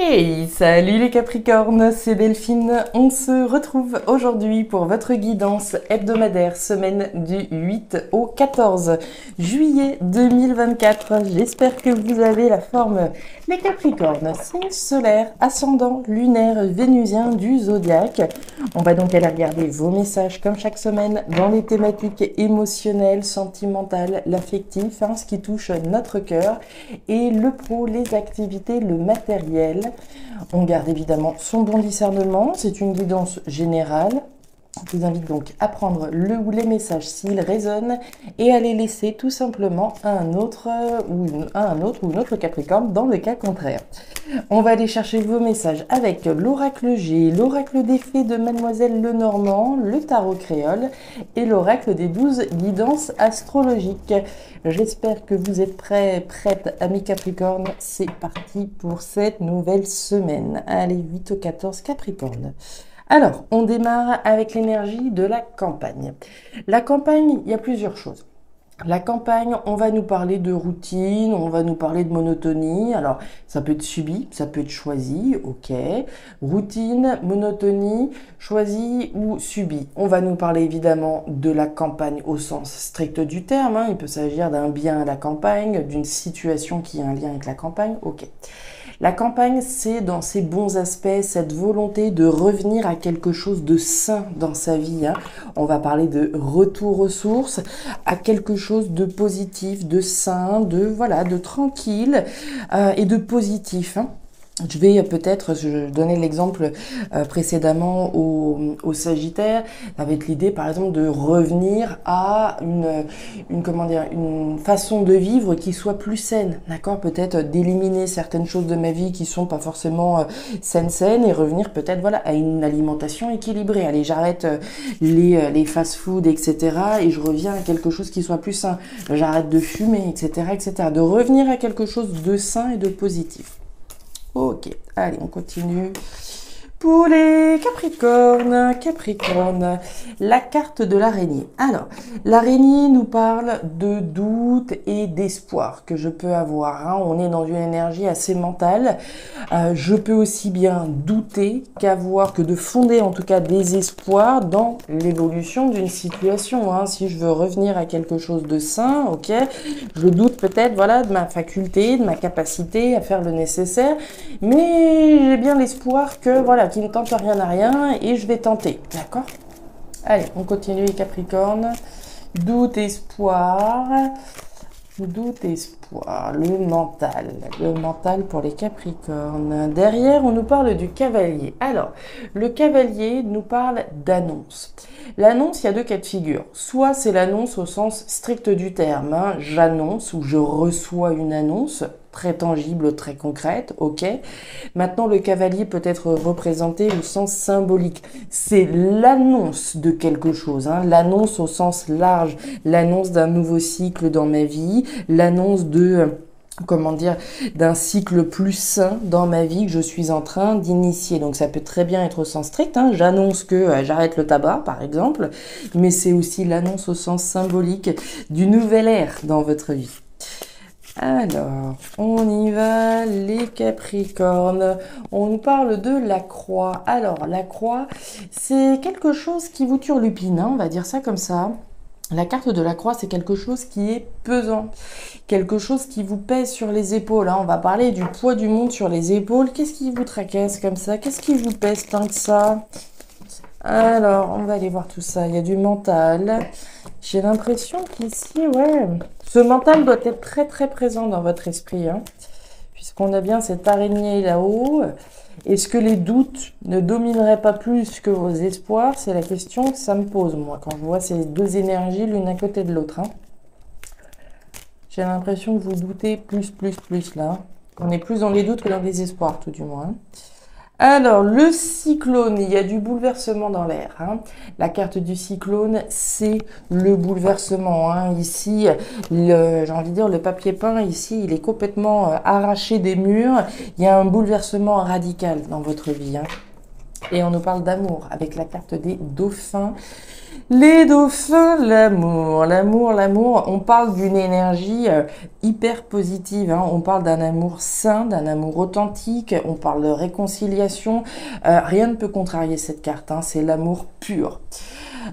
Hey, salut les Capricornes, c'est Delphine. On se retrouve aujourd'hui pour votre guidance hebdomadaire, semaine du 8 au 14 juillet 2024. J'espère que vous avez la forme. Les Capricornes, signe solaire, ascendant lunaire vénusien du zodiaque. On va donc aller regarder vos messages comme chaque semaine dans les thématiques émotionnelles, sentimentales, l'affectif, ce qui touche notre cœur, et le pro, les activités, le matériel. On garde évidemment son bon discernement, c'est une guidance générale. Je vous invite donc à prendre le ou les messages s'ils résonnent et à les laisser tout simplement à un autre ou une autre Capricorne dans le cas contraire. On va aller chercher vos messages avec l'oracle G, l'oracle des fées de Mademoiselle Lenormand, le tarot créole et l'oracle des 12 guidances astrologiques. J'espère que vous êtes prêtes à mes Capricornes. C'est parti pour cette nouvelle semaine. Allez, 8 au 14 Capricorne. Alors, on démarre avec l'énergie de la campagne. La campagne, il y a plusieurs choses. La campagne, on va nous parler de routine, on va nous parler de monotonie. Alors, ça peut être subi, ça peut être choisi, ok. Routine, monotonie, choisi ou subi. On va nous parler évidemment de la campagne au sens strict du terme. Il peut s'agir d'un bien à la campagne, d'une situation qui a un lien avec la campagne, ok. La campagne, c'est dans ses bons aspects, cette volonté de revenir à quelque chose de sain dans sa vie. On va parler de retour aux sources, à quelque chose de positif, de sain, de tranquille et de positif. Je vais peut-être, je donnais l'exemple précédemment au Sagittaire, avec l'idée par exemple de revenir à une façon de vivre qui soit plus saine, d'accord? Peut-être d'éliminer certaines choses de ma vie qui sont pas forcément saines et revenir peut-être à une alimentation équilibrée. Allez, j'arrête les fast-food, etc. et je reviens à quelque chose qui soit plus sain. J'arrête de fumer, etc., etc. De revenir à quelque chose de sain et de positif. Ok, allez, on continue. Pour les Capricornes, la carte de l'araignée. Alors, l'araignée nous parle de doute et d'espoir que je peux avoir. On est dans une énergie assez mentale. Je peux aussi bien douter que de fonder en tout cas des espoirs dans l'évolution d'une situation. Si je veux revenir à quelque chose de sain, ok, je doute peut-être de ma faculté, de ma capacité à faire le nécessaire, mais j'ai bien l'espoir que qui ne tente rien à rien et je vais tenter, d'accord? Allez, on continue les Capricornes. Doute, espoir, le mental pour les Capricornes. Derrière, on nous parle du cavalier. Alors, le cavalier nous parle d'annonce. L'annonce, il y a deux cas de figure. Soit c'est l'annonce au sens strict du terme, j'annonce ou je reçois une annonce, très tangible, très concrète, ok. Maintenant, le cavalier peut être représenté au sens symbolique. C'est l'annonce de quelque chose, l'annonce au sens large, l'annonce d'un nouveau cycle dans ma vie, l'annonce d'un cycle plus sain dans ma vie que je suis en train d'initier. Donc ça peut très bien être au sens strict, j'annonce que j'arrête le tabac par exemple, mais c'est aussi l'annonce au sens symbolique d'une nouvelle ère dans votre vie. Alors, on y va, les Capricornes. On nous parle de la croix. Alors, la croix, c'est quelque chose qui vous turlupine, on va dire ça comme ça. La carte de la croix, c'est quelque chose qui est pesant, quelque chose qui vous pèse sur les épaules. On va parler du poids du monde sur les épaules. Qu'est-ce qui vous tracasse comme ça? Qu'est-ce qui vous pèse tant que ça? Alors, on va aller voir tout ça. Il y a du mental. J'ai l'impression qu'ici, ce mental doit être très très présent dans votre esprit, puisqu'on a bien cette araignée là-haut. Est-ce que les doutes ne domineraient pas plus que vos espoirs? C'est la question que ça me pose, moi, quand je vois ces deux énergies l'une à côté de l'autre. J'ai l'impression que vous doutez plus là. On est plus dans les doutes que dans les espoirs, tout du moins. Alors, le cyclone, il y a du bouleversement dans l'air. La carte du cyclone, c'est le bouleversement. Ici, j'ai envie de dire, le papier peint, ici, il est complètement arraché des murs. Il y a un bouleversement radical dans votre vie. Et on nous parle d'amour avec la carte des dauphins. Les dauphins, l'amour, l'amour, l'amour, on parle d'une énergie hyper positive, hein. On parle d'un amour sain, d'un amour authentique, on parle de réconciliation, rien ne peut contrarier cette carte, hein. C'est l'amour pur.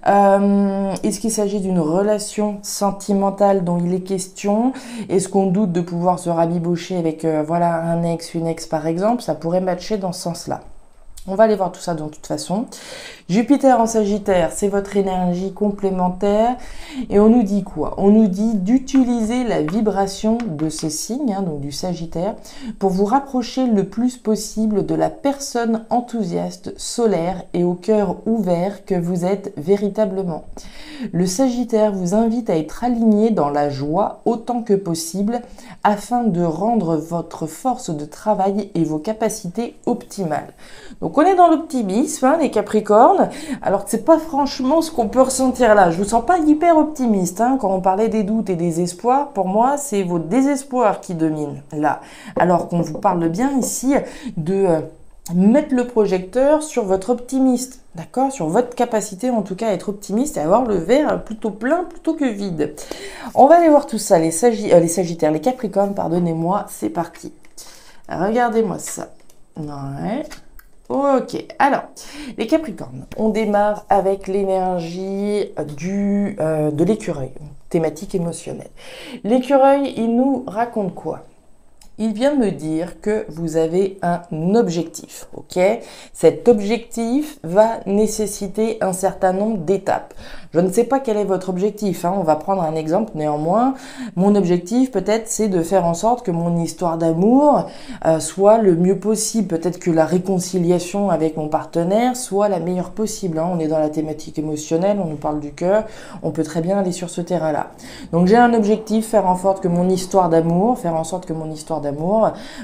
Est-ce qu'il s'agit d'une relation sentimentale dont il est question? Est-ce qu'on doute de pouvoir se rabibocher avec voilà, un ex, une ex par exemple? Ça pourrait matcher dans ce sens-là. On va aller voir tout ça de toute façon. Jupiter en Sagittaire, c'est votre énergie complémentaire. Et on nous dit quoi? On nous dit d'utiliser la vibration de ce signe, hein, donc du Sagittaire, pour vous rapprocher le plus possible de la personne enthousiaste, solaire et au cœur ouvert que vous êtes véritablement. Le Sagittaire vous invite à être aligné dans la joie autant que possible afin de rendre votre force de travail et vos capacités optimales. Donc on est dans l'optimisme, hein, les Capricornes, alors que c'est pas franchement ce qu'on peut ressentir là. Je vous sens pas hyper optimiste, hein, quand on parlait des doutes et des espoirs. Pour moi, c'est vos désespoirs qui dominent là. Alors qu'on vous parle bien ici de mettre le projecteur sur votre optimiste, d'accord, sur votre capacité en tout cas à être optimiste et à avoir le verre plutôt plein plutôt que vide. On va aller voir tout ça, les Sagittaires, les Capricornes, pardonnez-moi, c'est parti. Regardez-moi ça. Ouais. Ok, alors, les Capricornes, on démarre avec l'énergie de l'écureuil, thématique émotionnelle. L'écureuil, il nous raconte quoi? Il vient me dire que vous avez un objectif, ok? Cet objectif va nécessiter un certain nombre d'étapes. Je ne sais pas quel est votre objectif, hein. On va prendre un exemple néanmoins. Mon objectif peut-être c'est de faire en sorte que mon histoire d'amour soit le mieux possible. Peut-être que la réconciliation avec mon partenaire soit la meilleure possible, hein. On est dans la thématique émotionnelle, on nous parle du cœur, on peut très bien aller sur ce terrain-là. Donc j'ai un objectif, faire en sorte que mon histoire d'amour,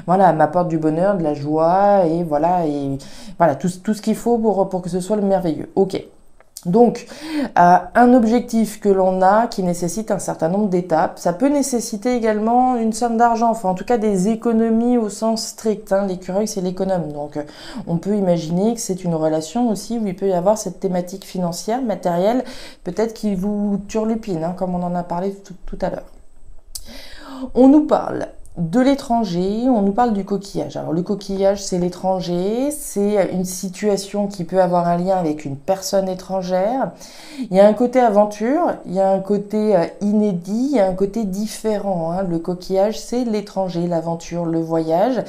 voilà, m'apporte du bonheur, de la joie et voilà tout ce qu'il faut pour que ce soit le merveilleux. Ok. Donc, un objectif que l'on a qui nécessite un certain nombre d'étapes, ça peut nécessiter également une somme d'argent, enfin en tout cas des économies au sens strict, hein. L'écureuil c'est l'économe, donc on peut imaginer que c'est une relation aussi où il peut y avoir cette thématique financière, matérielle, peut-être qui vous turlupine, hein, comme on en a parlé tout à l'heure. On nous parle de l'étranger, on nous parle du coquillage. Alors le coquillage, c'est l'étranger, c'est une situation qui peut avoir un lien avec une personne étrangère. Il y a un côté aventure, il y a un côté inédit, il y a un côté différent, hein. Le coquillage, c'est l'étranger, l'aventure, le voyage.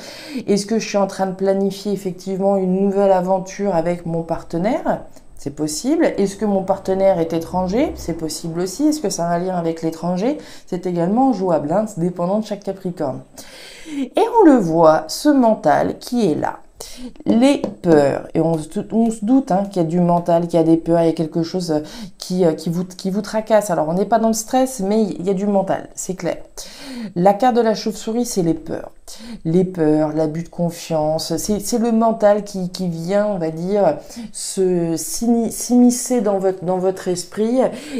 Est-ce que je suis en train de planifier effectivement une nouvelle aventure avec mon partenaire ? C'est possible. Est-ce que mon partenaire est étranger? C'est possible aussi. Est-ce que ça a un lien avec l'étranger? C'est également jouable, hein, dépendant de chaque Capricorne. Et on le voit, ce mental qui est là. Les peurs, et on se doute, hein, qu'il y a du mental, qu'il y a des peurs, il y a quelque chose qui vous tracasse. Alors on n'est pas dans le stress, mais il y a du mental, c'est clair. La carte de la chauve-souris, c'est les peurs. Les peurs, l'abus de confiance, c'est le mental qui vient, on va dire, s'immiscer dans votre esprit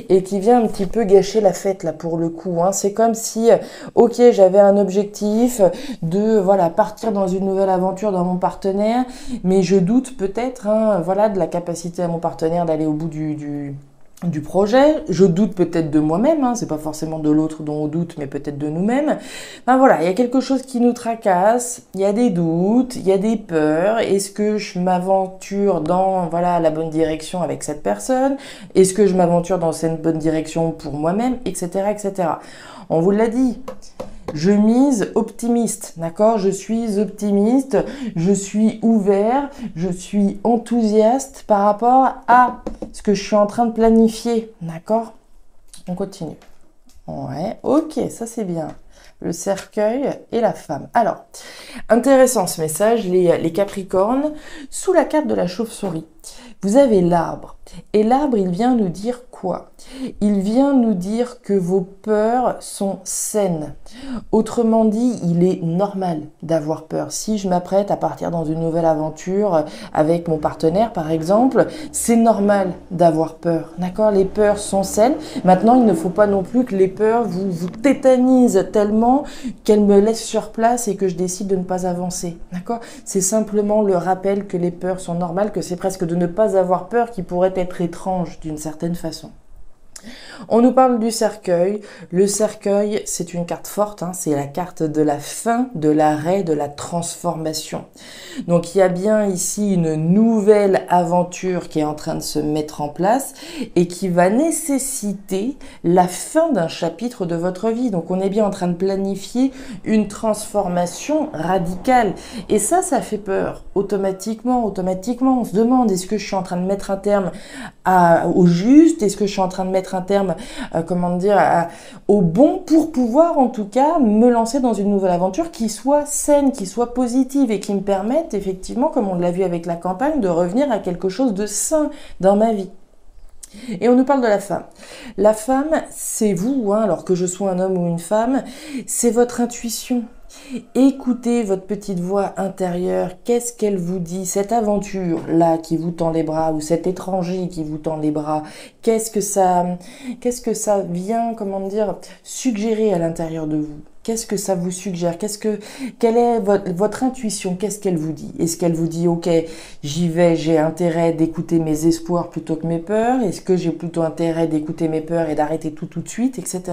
et qui vient un petit peu gâcher la fête là pour le coup, hein. C'est comme si, ok, j'avais un objectif de voilà partir dans une nouvelle aventure dans mon partenaire, mais je doute peut-être, hein, voilà, de la capacité à mon partenaire d'aller au bout du projet. Je doute peut-être de moi-même, hein, c'est pas forcément de l'autre dont on doute, mais peut-être de nous-mêmes. Ben voilà, il y a quelque chose qui nous tracasse, il y a des doutes, il y a des peurs. Est-ce que je m'aventure dans voilà la bonne direction avec cette personne? Est-ce que je m'aventure dans cette bonne direction pour moi-même, etc., etc. On vous l'a dit. Je mise optimiste, d'accord? Je suis optimiste, je suis ouvert, je suis enthousiaste par rapport à ce que je suis en train de planifier, d'accord? On continue. Ouais, ok, ça c'est bien. Le cercueil et la femme. Alors, intéressant ce message, les Capricornes, sous la carte de la chauve-souris. Vous avez l'arbre. Et l'arbre, il vient nous dire quoi? quoi? Il vient nous dire que vos peurs sont saines. Autrement dit, il est normal d'avoir peur. Si je m'apprête à partir dans une nouvelle aventure avec mon partenaire, par exemple, c'est normal d'avoir peur. D'accord? Les peurs sont saines. Maintenant, il ne faut pas non plus que les peurs vous tétanisent tellement qu'elles me laissent sur place et que je décide de ne pas avancer. D'accord? C'est simplement le rappel que les peurs sont normales, que c'est presque de ne pas avoir peur qui pourrait être étrange d'une certaine façon. On nous parle du cercueil. Le cercueil, c'est une carte forte, hein, c'est la carte de la fin, de l'arrêt, de la transformation. Donc il y a bien ici une nouvelle aventure qui est en train de se mettre en place et qui va nécessiter la fin d'un chapitre de votre vie. Donc on est bien en train de planifier une transformation radicale. Et ça fait peur. Automatiquement, on se demande, est-ce que je suis en train de mettre un terme au juste? Est-ce que je suis en train de mettre un terme, au bon pour pouvoir en tout cas me lancer dans une nouvelle aventure qui soit saine, qui soit positive et qui me permette effectivement, comme on l'a vu avec la campagne, de revenir à quelque chose de sain dans ma vie. Et on nous parle de la femme. La femme, c'est vous, alors que je sois un homme ou une femme, c'est votre intuition. Écoutez votre petite voix intérieure, qu'est-ce qu'elle vous dit? Cette aventure-là qui vous tend les bras ou cet étranger qui vous tend les bras, qu'est-ce que ça vient, suggérer à l'intérieur de vous? Qu'est-ce que ça vous suggère? Quelle est votre intuition? Qu'est-ce qu'elle vous dit? Est-ce qu'elle vous dit, ok, j'y vais, j'ai intérêt d'écouter mes espoirs plutôt que mes peurs? Est-ce que j'ai plutôt intérêt d'écouter mes peurs et d'arrêter tout de suite, etc.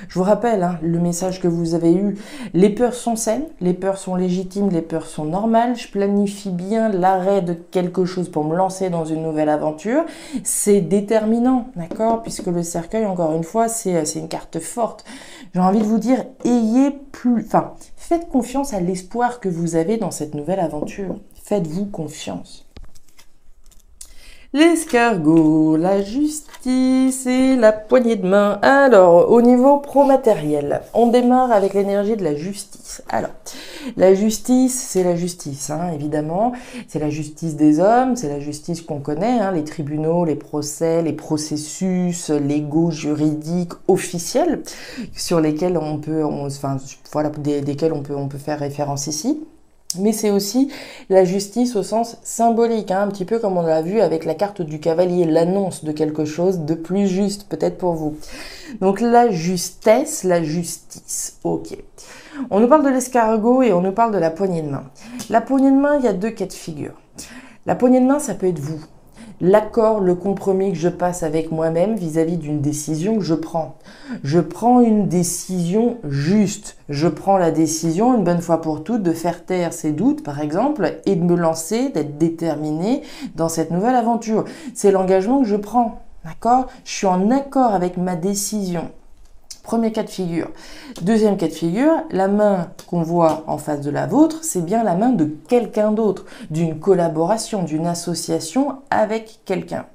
Je vous rappelle, le message que vous avez eu, les peurs sont saines, les peurs sont légitimes, les peurs sont normales. Je planifie bien l'arrêt de quelque chose pour me lancer dans une nouvelle aventure. C'est déterminant, d'accord? Puisque le cercueil, encore une fois, c'est une carte forte. J'ai envie de vous dire, faites confiance à l'espoir que vous avez dans cette nouvelle aventure. Faites-vous confiance. L'escargot, la justice et la poignée de main. Alors, au niveau pro-matériel, on démarre avec l'énergie de la justice. Alors, la justice, c'est la justice, évidemment. C'est la justice des hommes, c'est la justice qu'on connaît, les tribunaux, les procès, les processus légaux, juridiques, officiels, sur lesquels desquels on peut faire référence ici. Mais c'est aussi la justice au sens symbolique, un petit peu comme on l'a vu avec la carte du cavalier, l'annonce de quelque chose de plus juste, peut-être pour vous. Donc la justesse, la justice, ok. On nous parle de l'escargot et on nous parle de la poignée de main. La poignée de main, il y a deux cas de figure. La poignée de main, ça peut être vous. L'accord, le compromis que je passe avec moi-même vis-à-vis d'une décision que je prends. Je prends une décision juste. Je prends la décision, une bonne fois pour toutes, de faire taire ces doutes, par exemple, et de me lancer, d'être déterminée dans cette nouvelle aventure. C'est l'engagement que je prends, d'accord? Je suis en accord avec ma décision. Premier cas de figure. Deuxième cas de figure, la main qu'on voit en face de la vôtre, c'est bien la main de quelqu'un d'autre, d'une collaboration, d'une association avec quelqu'un.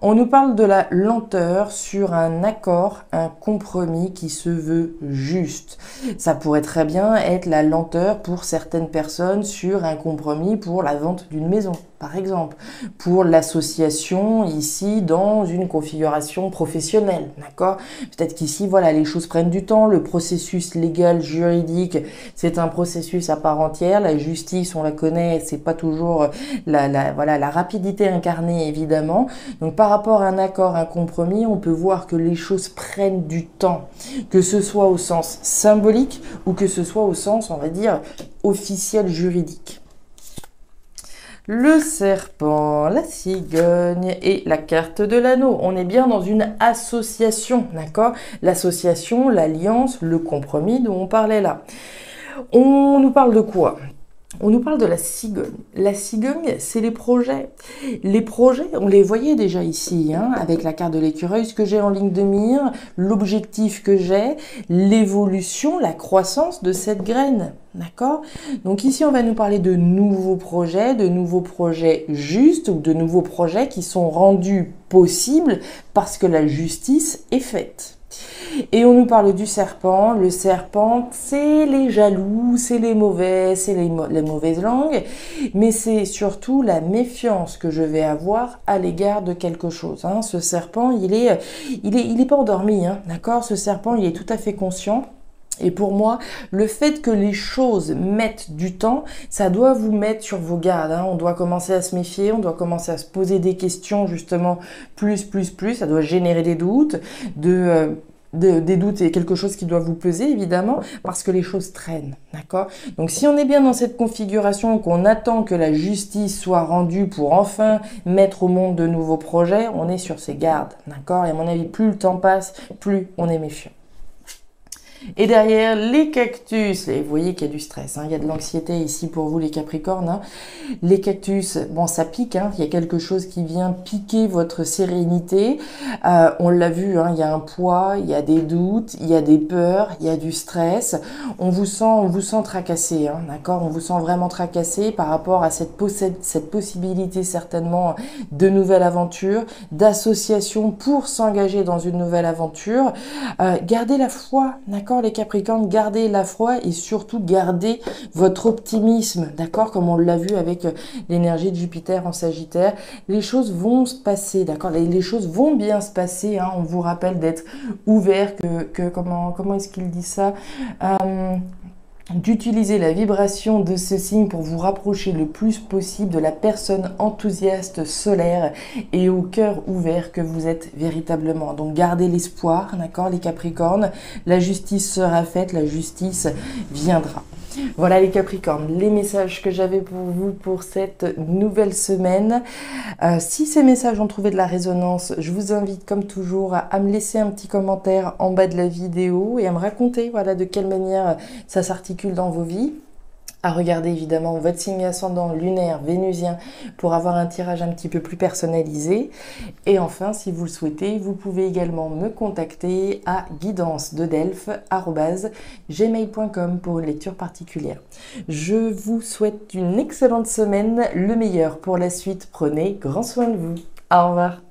On nous parle de la lenteur sur un accord, un compromis qui se veut juste. Ça pourrait très bien être la lenteur pour certaines personnes sur un compromis pour la vente d'une maison, par exemple, pour l'association ici dans une configuration professionnelle, d'accord? Peut-être qu'ici, voilà, les choses prennent du temps, le processus légal, juridique, c'est un processus à part entière, la justice, on la connaît, c'est pas toujours la rapidité incarnée, évidemment. Donc, par rapport à un accord, un compromis, on peut voir que les choses prennent du temps, que ce soit au sens symbolique ou que ce soit au sens, on va dire, officiel juridique. Le serpent, la cigogne et la carte de l'anneau. On est bien dans une association, d'accord? L'association, l'alliance, le compromis dont on parlait là. On nous parle de quoi? On nous parle de la cigogne. La cigogne, c'est les projets. Les projets, on les voyait déjà ici, avec la carte de l'écureuil, ce que j'ai en ligne de mire, l'objectif que j'ai, l'évolution, la croissance de cette graine. D'accord? Donc ici, on va nous parler de nouveaux projets justes ou de nouveaux projets qui sont rendus possibles parce que la justice est faite. Et on nous parle du serpent. Le serpent, c'est les jaloux, c'est les mauvais, c'est les mauvaises langues, mais c'est surtout la méfiance que je vais avoir à l'égard de quelque chose. Hein. Ce serpent, il est pas endormi, hein, d'accord? Ce serpent, il est tout à fait conscient. Et pour moi, le fait que les choses mettent du temps, ça doit vous mettre sur vos gardes. Hein. On doit commencer à se méfier, on doit commencer à se poser des questions justement plus. Ça doit générer des doutes, des doutes, c'est quelque chose qui doit vous peser évidemment parce que les choses traînent, d'accord? Donc si on est bien dans cette configuration, qu'on attend que la justice soit rendue pour enfin mettre au monde de nouveaux projets, on est sur ses gardes, d'accord? Et à mon avis, plus le temps passe, plus on est méfiant. Et derrière, les cactus, et vous voyez qu'il y a du stress, hein, il y a de l'anxiété ici pour vous les Capricornes. Hein. Les cactus, bon ça pique, hein, il y a quelque chose qui vient piquer votre sérénité. On l'a vu, hein, il y a un poids, il y a des doutes, il y a des peurs, il y a du stress. On vous sent tracassé, hein, d'accord? On vous sent vraiment tracassé par rapport à cette possibilité certainement de nouvelle aventure, d'association pour s'engager dans une nouvelle aventure. Gardez la foi, d'accord les Capricornes, gardez la foi et surtout gardez votre optimisme, d'accord, comme on l'a vu avec l'énergie de Jupiter en Sagittaire. Les choses vont se passer, d'accord, les choses vont bien se passer, hein. On vous rappelle d'être ouvert, comment est-ce qu'il dit ça, d'utiliser la vibration de ce signe pour vous rapprocher le plus possible de la personne enthousiaste, solaire et au cœur ouvert que vous êtes véritablement. Donc gardez l'espoir, d'accord les Capricornes, la justice sera faite, la justice viendra. Voilà les Capricornes, les messages que j'avais pour vous pour cette nouvelle semaine. Si ces messages ont trouvé de la résonance, je vous invite comme toujours à me laisser un petit commentaire en bas de la vidéo et à me raconter voilà, de quelle manière ça s'articule dans vos vies. À regarder évidemment votre signe ascendant lunaire, vénusien pour avoir un tirage un petit peu plus personnalisé. Et enfin, si vous le souhaitez, vous pouvez également me contacter à guidance-de-delphes@gmail.com pour une lecture particulière. Je vous souhaite une excellente semaine, le meilleur pour la suite. Prenez grand soin de vous. Au revoir.